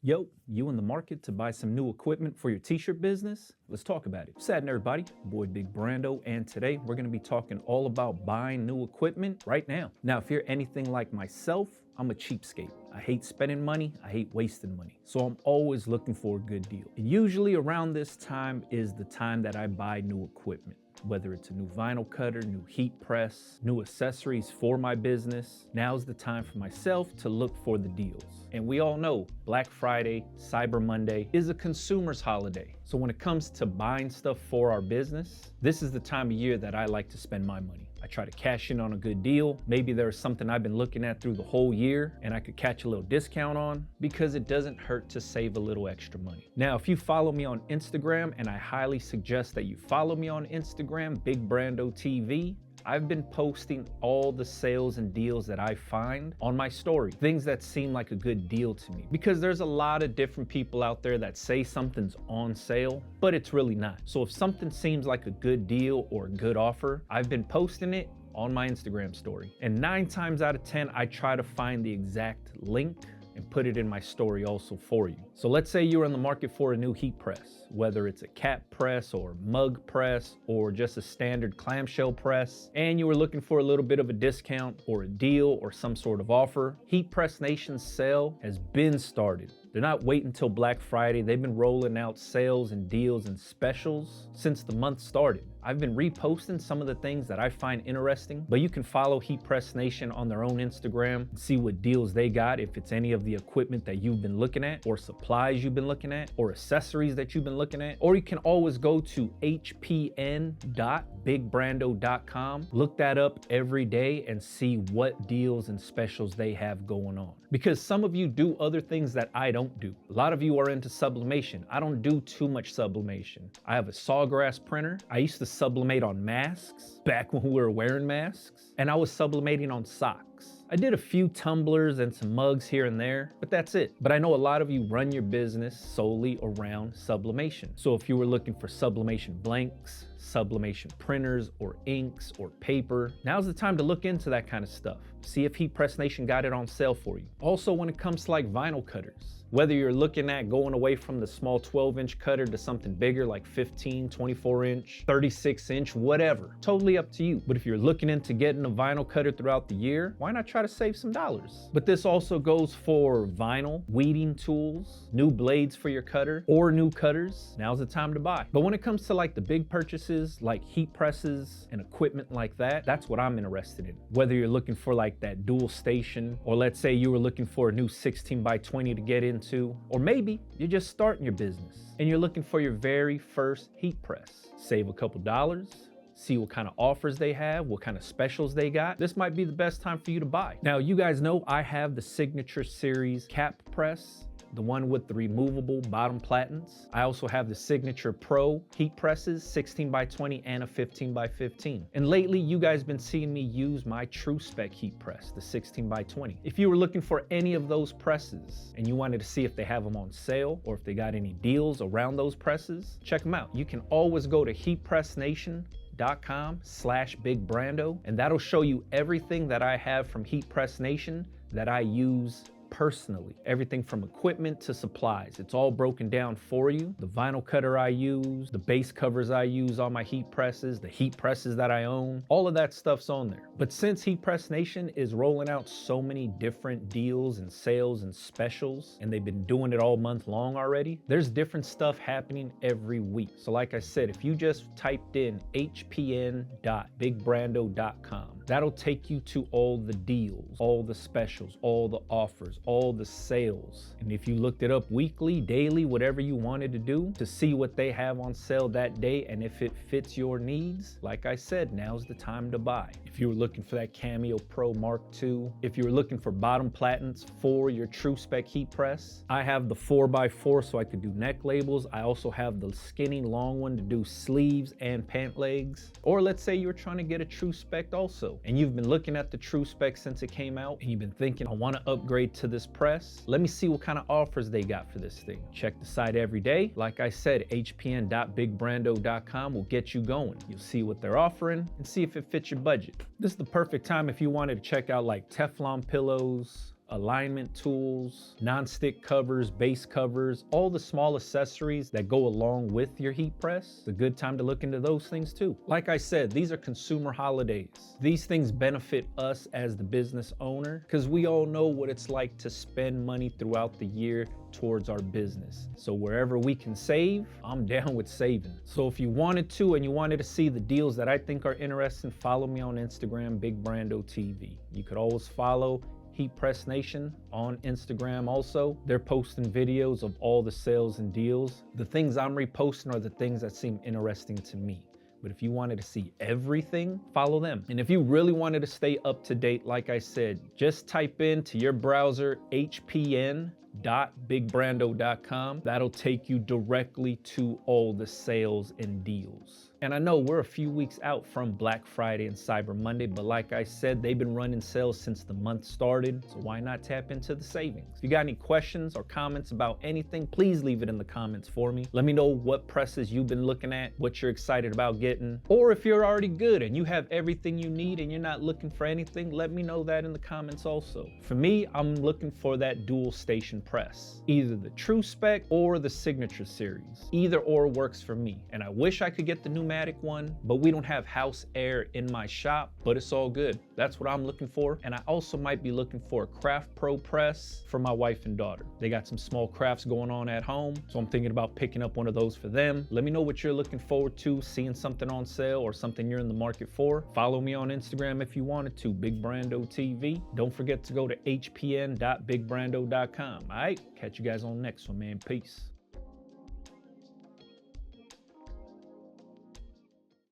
Yo, you in the market to buy some new equipment for your t-shirt business? Let's talk about it. What's happening, everybody? Boy Big Brando, and today we're gonna be talking all about buying new equipment right now. Now, if you're anything like myself, I'm a cheapskate. I hate spending money, I hate wasting money. So I'm always looking for a good deal. And usually around this time is the time that I buy new equipment. Whether it's a new vinyl cutter, new heat press, new accessories for my business, now's the time for myself to look for the deals. And we all know Black Friday, Cyber Monday is a consumer's holiday. So when it comes to buying stuff for our business, this is the time of year that I like to spend my money. I try to cash in on a good deal. Maybe there's something I've been looking at through the whole year and I could catch a little discount on, because it doesn't hurt to save a little extra money. Now, if you follow me on Instagram, and I highly suggest that you follow me on Instagram, Big Brando TV, I've been posting all the sales and deals that I find on my story, things that seem like a good deal to me, because there's a lot of different people out there that say something's on sale, but it's really not. So if something seems like a good deal or a good offer, I've been posting it on my Instagram story. And 9 times out of 10, I try to find the exact link and put it in my story also for you. So let's say you're in the market for a new heat press, whether it's a cap press or mug press or just a standard clamshell press, and you were looking for a little bit of a discount or a deal or some sort of offer. Heat Press Nation's sale has been started. They're not waiting until Black Friday. They've been rolling out sales and deals and specials since the month started. I've been reposting some of the things that I find interesting, but you can follow Heat Press Nation on their own Instagram and see what deals they got, if it's any of the equipment that you've been looking at, or supplies you've been looking at, or accessories that you've been looking at. Or you can always go to hpn.bigbrando.com, look that up every day and see what deals and specials they have going on. Because some of you do other things that I don't do. A lot of you are into sublimation. I don't do too much sublimation. I have a Sawgrass printer. I used to sublimate on masks back when we were wearing masks, and I was sublimating on socks. I did a few tumblers and some mugs here and there, but that's it. But I know a lot of you run your business solely around sublimation. So if you were looking for sublimation blanks, sublimation printers or inks or paper, now's the time to look into that kind of stuff. See if Heat Press Nation got it on sale for you. Also, when it comes to like vinyl cutters, whether you're looking at going away from the small 12-inch cutter to something bigger like 15, 24-inch, 36-inch, whatever, totally up to you. But if you're looking into getting a vinyl cutter throughout the year, why not try to save some dollars? But this also goes for vinyl, weeding tools, new blades for your cutter, or new cutters. Now's the time to buy. But when it comes to like the big purchases, like heat presses and equipment like that, that's what I'm interested in. Whether you're looking for like that dual station, or let's say you were looking for a new 16x20 to get into, or maybe you're just starting your business and you're looking for your very first heat press. Save a couple dollars, see what kind of offers they have, what kind of specials they got. This might be the best time for you to buy. Now, you guys know I have the Signature Series cap press, the one with the removable bottom platens. I also have the Signature Pro heat presses, 16x20 and a 15x15. And lately, you guys been seeing me use my True Spec heat press, the 16x20. If you were looking for any of those presses and you wanted to see if they have them on sale or if they got any deals around those presses, check them out. You can always go to heatpressnation.com/bigbrando, and that'll show you everything that I have from Heat Press Nation that I use personally. Everything from equipment to supplies. It's all broken down for you. The vinyl cutter I use, the base covers I use on my heat presses, the heat presses that I own, all of that stuff's on there. But since Heat Press Nation is rolling out so many different deals and sales and specials, and they've been doing it all month long already, there's different stuff happening every week. So like I said, if you just typed in hpn.bigbrando.com, that'll take you to all the deals, all the specials, all the offers, all the sales. And if you looked it up weekly, daily, whatever you wanted to do to see what they have on sale that day, and if it fits your needs, like I said, now's the time to buy. If you were looking for that Cameo Pro Mark II, if you were looking for bottom platens for your True Spec heat press, I have the 4x4 so I could do neck labels. I also have the skinny long one to do sleeves and pant legs. Or let's say you're trying to get a True Spec also, and you've been looking at the True Spec since it came out, and you've been thinking, I want to upgrade to this press. Let me see what kind of offers they got for this thing. Check the site every day. Like I said, hpn.bigbrando.com will get you going. You'll see what they're offering and see if it fits your budget. This is the perfect time if you wanted to check out like Teflon pillows, alignment tools, non-stick covers, base covers, all the small accessories that go along with your heat press. It's a good time to look into those things too. Like I said, these are consumer holidays. These things benefit us as the business owner because we all know what it's like to spend money throughout the year towards our business. So wherever we can save, I'm down with saving. So if you wanted to and you wanted to see the deals that I think are interesting, follow me on Instagram, Big Brando TV. You could always follow Heat Press Nation on Instagram also. They're posting videos of all the sales and deals. The things I'm reposting are the things that seem interesting to me. But if you wanted to see everything, follow them. And if you really wanted to stay up to date, like I said, just type into your browser hpn.bigbrando.com. That'll take you directly to all the sales and deals. And I know we're a few weeks out from Black Friday and Cyber Monday, but like I said, they've been running sales since the month started, so why not tap into the savings? If you got any questions or comments about anything, please leave it in the comments for me. Let me know what presses you've been looking at, what you're excited about getting, or if you're already good and you have everything you need and you're not looking for anything, let me know that in the comments also. For me, I'm looking for that dual station press, either the True Spec or the Signature Series. Either or works for me, and I wish I could get the pneumatic one, but we don't have house air in my shop, but it's all good. That's what I'm looking for. And I also might be looking for a Craft Pro press for my wife and daughter. They got some small crafts going on at home, so I'm thinking about picking up one of those for them. Let me know what you're looking forward to, seeing something on sale or something you're in the market for. Follow me on Instagram if you wanted to, Big Brando TV. Don't forget to go to hpn.bigbrando.com. All right, catch you guys on the next one, man. Peace.